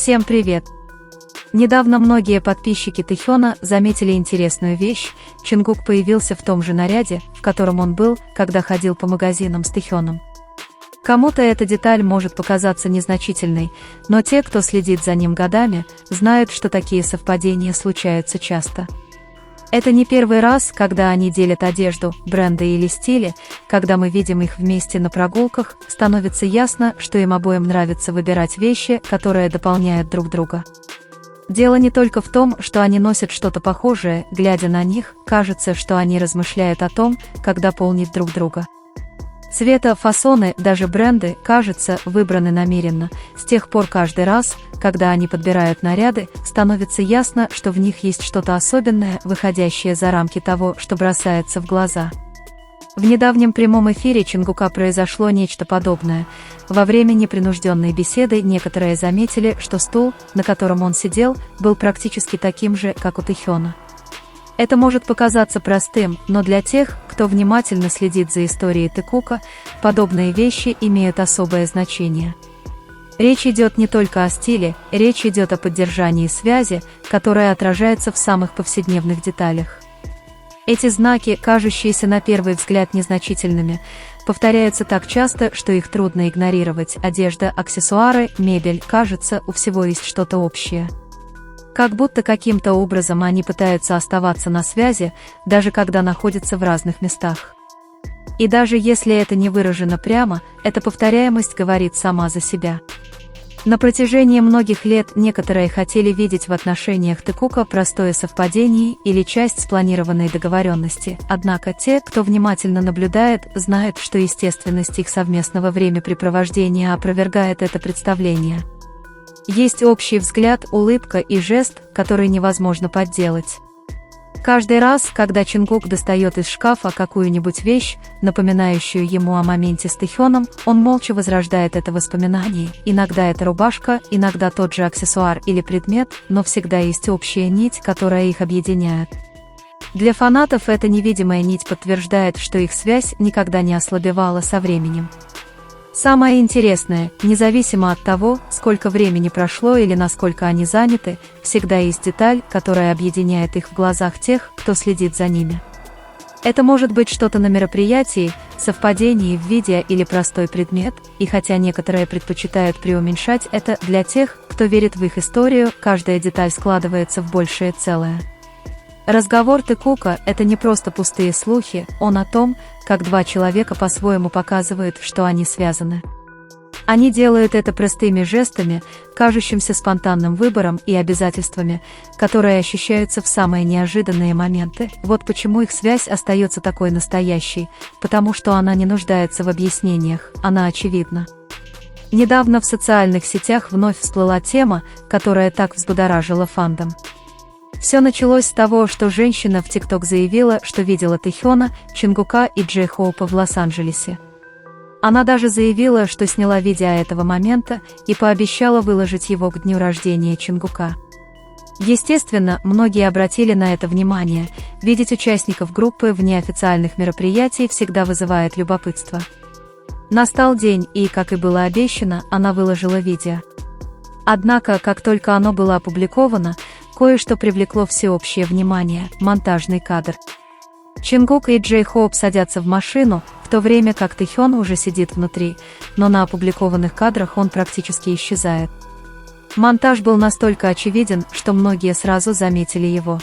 Всем привет! Недавно многие подписчики Тэхёна заметили интересную вещь. Чингук появился в том же наряде, в котором он был, когда ходил по магазинам с Тэхёном. Кому-то эта деталь может показаться незначительной, но те, кто следит за ним годами, знают, что такие совпадения случаются часто. Это не первый раз, когда они делят одежду, бренды или стили. Когда мы видим их вместе на прогулках, становится ясно, что им обоим нравится выбирать вещи, которые дополняют друг друга. Дело не только в том, что они носят что-то похожее. Глядя на них, кажется, что они размышляют о том, как дополнить друг друга. Цвета, фасоны, даже бренды, кажется, выбраны намеренно. С тех пор каждый раз, когда они подбирают наряды, становится ясно, что в них есть что-то особенное, выходящее за рамки того, что бросается в глаза. В недавнем прямом эфире Чингука произошло нечто подобное. Во время непринужденной беседы некоторые заметили, что стул, на котором он сидел, был практически таким же, как у Тэхёна. Это может показаться простым, но для тех, кто внимательно следит за историей Тэкука, подобные вещи имеют особое значение. Речь идет не только о стиле, речь идет о поддержании связи, которая отражается в самых повседневных деталях. Эти знаки, кажущиеся на первый взгляд незначительными, повторяются так часто, что их трудно игнорировать. Одежда, аксессуары, мебель, кажется, у всего есть что-то общее. Как будто каким-то образом они пытаются оставаться на связи, даже когда находятся в разных местах. И даже если это не выражено прямо, эта повторяемость говорит сама за себя. На протяжении многих лет некоторые хотели видеть в отношениях Тэкука простое совпадение или часть спланированной договоренности, однако те, кто внимательно наблюдает, знают, что естественность их совместного времяпрепровождения опровергает это представление. Есть общий взгляд, улыбка и жест, который невозможно подделать. Каждый раз, когда Чингук достает из шкафа какую-нибудь вещь, напоминающую ему о моменте с Тэхёном, он молча возрождает это воспоминание. Иногда это рубашка, иногда тот же аксессуар или предмет, но всегда есть общая нить, которая их объединяет. Для фанатов эта невидимая нить подтверждает, что их связь никогда не ослабевала со временем. Самое интересное, независимо от того, сколько времени прошло или насколько они заняты, всегда есть деталь, которая объединяет их в глазах тех, кто следит за ними. Это может быть что-то на мероприятии, совпадение в виде или простой предмет, и хотя некоторые предпочитают преуменьшать это, для тех, кто верит в их историю, каждая деталь складывается в большее целое. Разговор Тэкука – это не просто пустые слухи, он о том, как два человека по-своему показывают, что они связаны. Они делают это простыми жестами, кажущимся спонтанным выбором и обязательствами, которые ощущаются в самые неожиданные моменты. Вот почему их связь остается такой настоящей, потому что она не нуждается в объяснениях, она очевидна. Недавно в социальных сетях вновь всплыла тема, которая так взбудоражила фандом. Все началось с того, что женщина в ТикТок заявила, что видела Тэхёна, Чингука и Джей Хоупа в Лос-Анджелесе. Она даже заявила, что сняла видео этого момента и пообещала выложить его к дню рождения Чингука. Естественно, многие обратили на это внимание, видеть участников группы в неофициальных мероприятиях всегда вызывает любопытство. Настал день, и, как и было обещано, она выложила видео. Однако, как только оно было опубликовано, кое-что привлекло всеобщее внимание – монтажный кадр. Чингук и Джей Хоуп садятся в машину, в то время как Тэхён уже сидит внутри, но на опубликованных кадрах он практически исчезает. Монтаж был настолько очевиден, что многие сразу заметили его.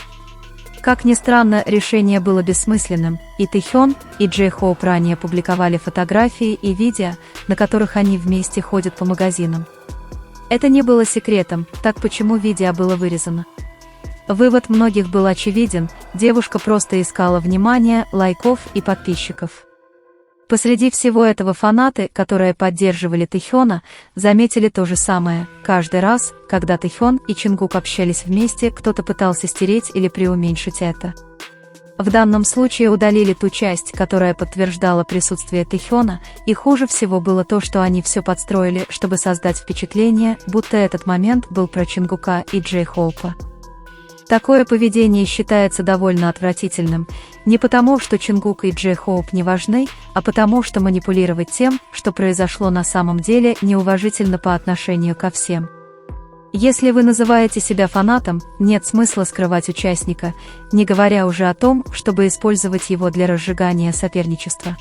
Как ни странно, решение было бессмысленным, и Тэхён, и Джей Хоуп ранее публиковали фотографии и видео, на которых они вместе ходят по магазинам. Это не было секретом, так почему видео было вырезано? Вывод многих был очевиден, девушка просто искала внимания, лайков и подписчиков. Посреди всего этого фанаты, которые поддерживали Тэхёна, заметили то же самое. Каждый раз, когда Тэхён и Чингук общались вместе, кто-то пытался стереть или преуменьшить это. В данном случае удалили ту часть, которая подтверждала присутствие Тэхёна, и хуже всего было то, что они все подстроили, чтобы создать впечатление, будто этот момент был про Чингука и Джей Хоупа. Такое поведение считается довольно отвратительным, не потому, что Чингук и Джей Хоуп не важны, а потому, что манипулировать тем, что произошло на самом деле, неуважительно по отношению ко всем. Если вы называете себя фанатом, нет смысла скрывать участника, не говоря уже о том, чтобы использовать его для разжигания соперничества.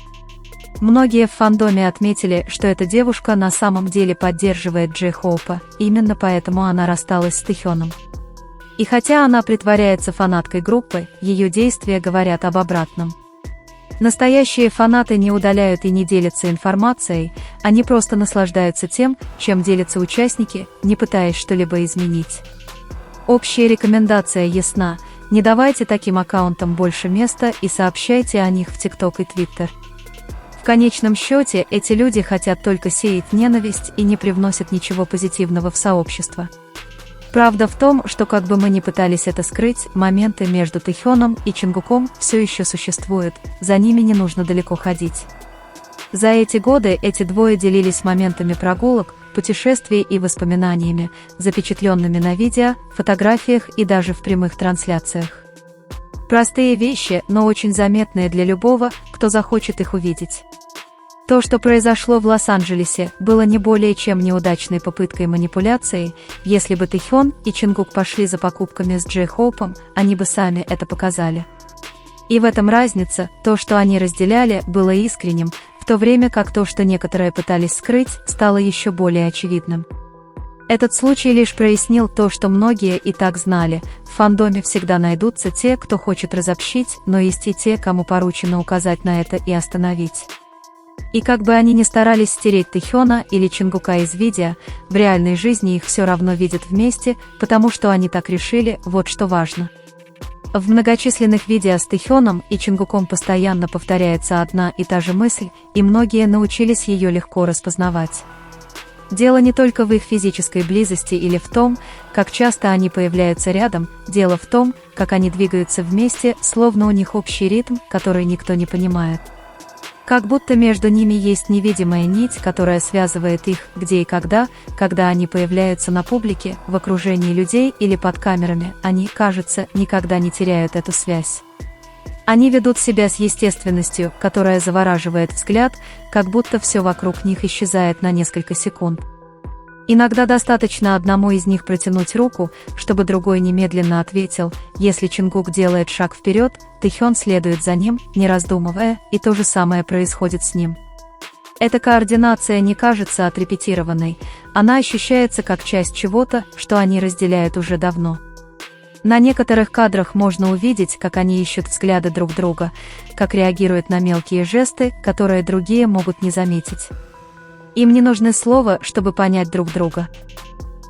Многие в фандоме отметили, что эта девушка на самом деле поддерживает Джей Хоупа, именно поэтому она рассталась с Тэхёном. И хотя она притворяется фанаткой группы, ее действия говорят об обратном. Настоящие фанаты не удаляют и не делятся информацией, они просто наслаждаются тем, чем делятся участники, не пытаясь что-либо изменить. Общая рекомендация ясна: не давайте таким аккаунтам больше места и сообщайте о них в TikTok и Twitter. В конечном счете, эти люди хотят только сеять ненависть и не привносят ничего позитивного в сообщество. Правда в том, что как бы мы ни пытались это скрыть, моменты между Тэхёном и Чингуком все еще существуют, за ними не нужно далеко ходить. За эти годы эти двое делились моментами прогулок, путешествий и воспоминаниями, запечатленными на видео, фотографиях и даже в прямых трансляциях. Простые вещи, но очень заметные для любого, кто захочет их увидеть. То, что произошло в Лос-Анджелесе, было не более чем неудачной попыткой манипуляции. Если бы Тэхён и Чингук пошли за покупками с Джей Хоупом, они бы сами это показали. И в этом разница: то, что они разделяли, было искренним, в то время как то, что некоторые пытались скрыть, стало еще более очевидным. Этот случай лишь прояснил то, что многие и так знали: в фандоме всегда найдутся те, кто хочет разобщить, но есть и те, кому поручено указать на это и остановить. И как бы они ни старались стереть Тэхёна или Чингука из видео, в реальной жизни их все равно видят вместе, потому что они так решили, вот что важно. В многочисленных видео с Тэхёном и Чингуком постоянно повторяется одна и та же мысль, и многие научились ее легко распознавать. Дело не только в их физической близости или в том, как часто они появляются рядом, дело в том, как они двигаются вместе, словно у них общий ритм, который никто не понимает. Как будто между ними есть невидимая нить, которая связывает их, где и когда они появляются на публике, в окружении людей или под камерами, они, кажется, никогда не теряют эту связь. Они ведут себя с естественностью, которая завораживает взгляд, как будто все вокруг них исчезает на несколько секунд. Иногда достаточно одному из них протянуть руку, чтобы другой немедленно ответил. Если Чингук делает шаг вперед, Тэхён следует за ним, не раздумывая, и то же самое происходит с ним. Эта координация не кажется отрепетированной, она ощущается как часть чего-то, что они разделяют уже давно. На некоторых кадрах можно увидеть, как они ищут взгляды друг друга, как реагируют на мелкие жесты, которые другие могут не заметить. Им не нужны слова, чтобы понять друг друга.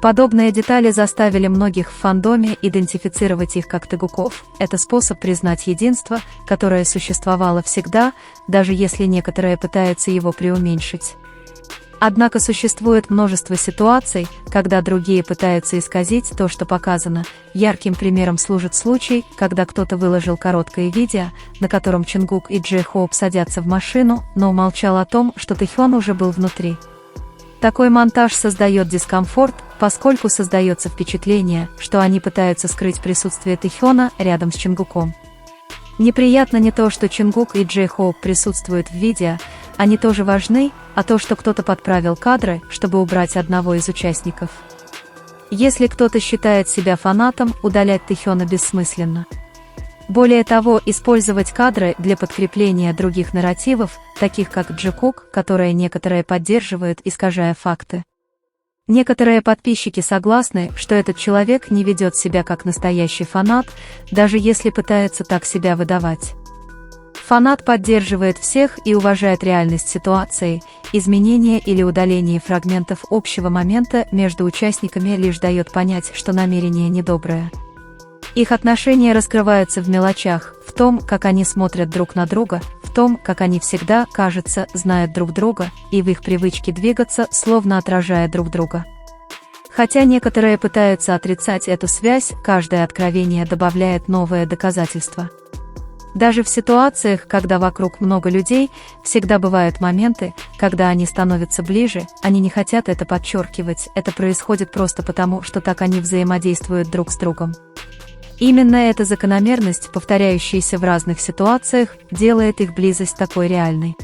Подобные детали заставили многих в фандоме идентифицировать их как тэгуков. Это способ признать единство, которое существовало всегда, даже если некоторые пытаются его преуменьшить. Однако существует множество ситуаций, когда другие пытаются исказить то, что показано. Ярким примером служит случай, когда кто-то выложил короткое видео, на котором Чингук и Джей Хоуп садятся в машину, но умолчал о том, что Тэхён уже был внутри. Такой монтаж создает дискомфорт, поскольку создается впечатление, что они пытаются скрыть присутствие Тэхёна рядом с Чингуком. Неприятно не то, что Чингук и Джей Хоуп присутствуют в видео, они тоже важны, а то, что кто-то подправил кадры, чтобы убрать одного из участников. Если кто-то считает себя фанатом, удалять Тэхёна бессмысленно. Более того, использовать кадры для подкрепления других нарративов, таких как Джикук, которые некоторые поддерживают, искажая факты. Некоторые подписчики согласны, что этот человек не ведет себя как настоящий фанат, даже если пытается так себя выдавать. Фанат поддерживает всех и уважает реальность ситуации, изменение или удаление фрагментов общего момента между участниками лишь дает понять, что намерение недоброе. Их отношения раскрываются в мелочах, в том, как они смотрят друг на друга, в том, как они всегда, кажется, знают друг друга, и в их привычке двигаться, словно отражая друг друга. Хотя некоторые пытаются отрицать эту связь, каждое откровение добавляет новое доказательство. Даже в ситуациях, когда вокруг много людей, всегда бывают моменты, когда они становятся ближе, они не хотят это подчеркивать, это происходит просто потому, что так они взаимодействуют друг с другом. Именно эта закономерность, повторяющаяся в разных ситуациях, делает их близость такой реальной.